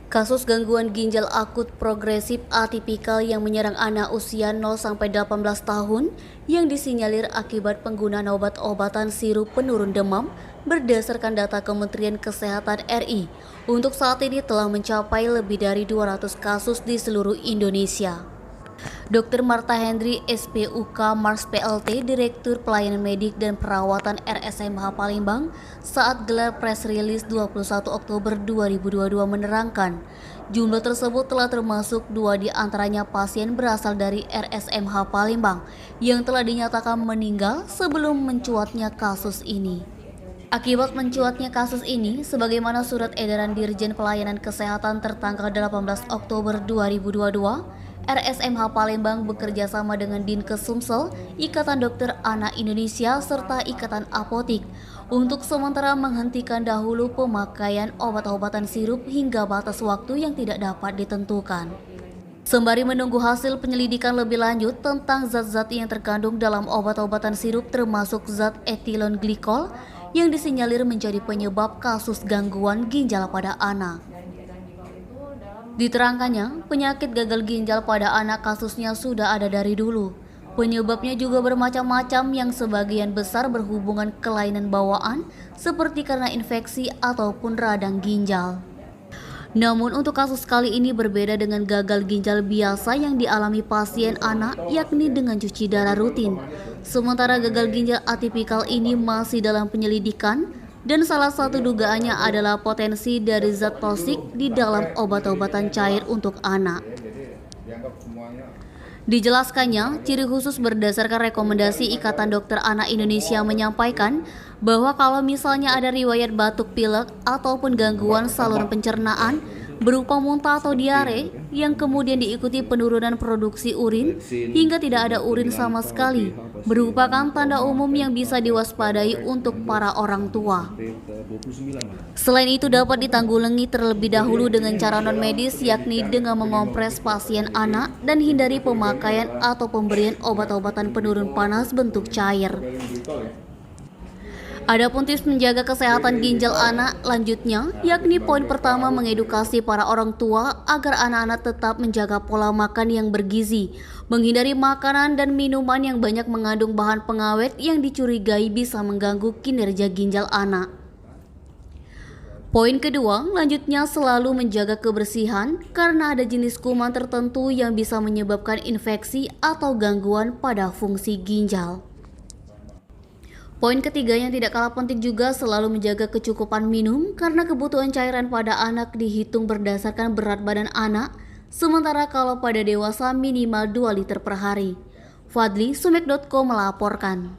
Kasus gangguan ginjal akut progresif atipikal yang menyerang anak usia 0-18 tahun yang disinyalir akibat penggunaan obat-obatan sirup penurun demam berdasarkan data Kementerian Kesehatan RI. Untuk saat ini telah mencapai lebih dari 200 kasus di seluruh Indonesia. Dr. Marta Hendri, SPUK Mars PLT, Direktur Pelayanan Medik dan Perawatan RSMH Palembang, saat gelar press release 21 Oktober 2022 menerangkan, jumlah tersebut telah termasuk 2 di antaranya pasien berasal dari RSMH Palembang yang telah dinyatakan meninggal sebelum mencuatnya kasus ini. Akibat mencuatnya kasus ini, sebagaimana surat edaran Dirjen Pelayanan Kesehatan tertanggal 18 Oktober 2022, RSMH Palembang bekerja sama dengan Dinkes Sumsel, Ikatan Dokter Anak Indonesia, serta Ikatan Apotik untuk sementara menghentikan dahulu pemakaian obat-obatan sirup hingga batas waktu yang tidak dapat ditentukan. Sembari menunggu hasil penyelidikan lebih lanjut tentang zat-zat yang terkandung dalam obat-obatan sirup termasuk zat etilon glikol yang disinyalir menjadi penyebab kasus gangguan ginjal pada anak. Diterangkannya, penyakit gagal ginjal pada anak kasusnya sudah ada dari dulu. Penyebabnya juga bermacam-macam yang sebagian besar berhubungan kelainan bawaan seperti karena infeksi ataupun radang ginjal. Namun untuk kasus kali ini berbeda dengan gagal ginjal biasa yang dialami pasien anak, yakni dengan cuci darah rutin. Sementara gagal ginjal atipikal ini masih dalam penyelidikan dan salah satu dugaannya adalah potensi dari zat toksik di dalam obat-obatan cair untuk anak. Dijelaskannya, ciri khusus berdasarkan rekomendasi Ikatan Dokter Anak Indonesia menyampaikan bahwa kalau misalnya ada riwayat batuk pilek ataupun gangguan saluran pencernaan berupa muntah atau diare yang kemudian diikuti penurunan produksi urin hingga tidak ada urin sama sekali, merupakan tanda umum yang bisa diwaspadai untuk para orang tua. Selain itu dapat ditanggulangi terlebih dahulu dengan cara non-medis, yakni dengan mengompres pasien anak dan hindari pemakaian atau pemberian obat-obatan penurun panas bentuk cair. Adapun tips menjaga kesehatan ginjal anak lanjutnya, yakni poin pertama mengedukasi para orang tua agar anak-anak tetap menjaga pola makan yang bergizi, menghindari makanan dan minuman yang banyak mengandung bahan pengawet yang dicurigai bisa mengganggu kinerja ginjal anak. Poin kedua, lanjutnya selalu menjaga kebersihan karena ada jenis kuman tertentu yang bisa menyebabkan infeksi atau gangguan pada fungsi ginjal. Poin ketiga yang tidak kalah penting juga selalu menjaga kecukupan minum karena kebutuhan cairan pada anak dihitung berdasarkan berat badan anak, sementara kalau pada dewasa minimal 2 liter per hari. Fadli, Sumek.co melaporkan.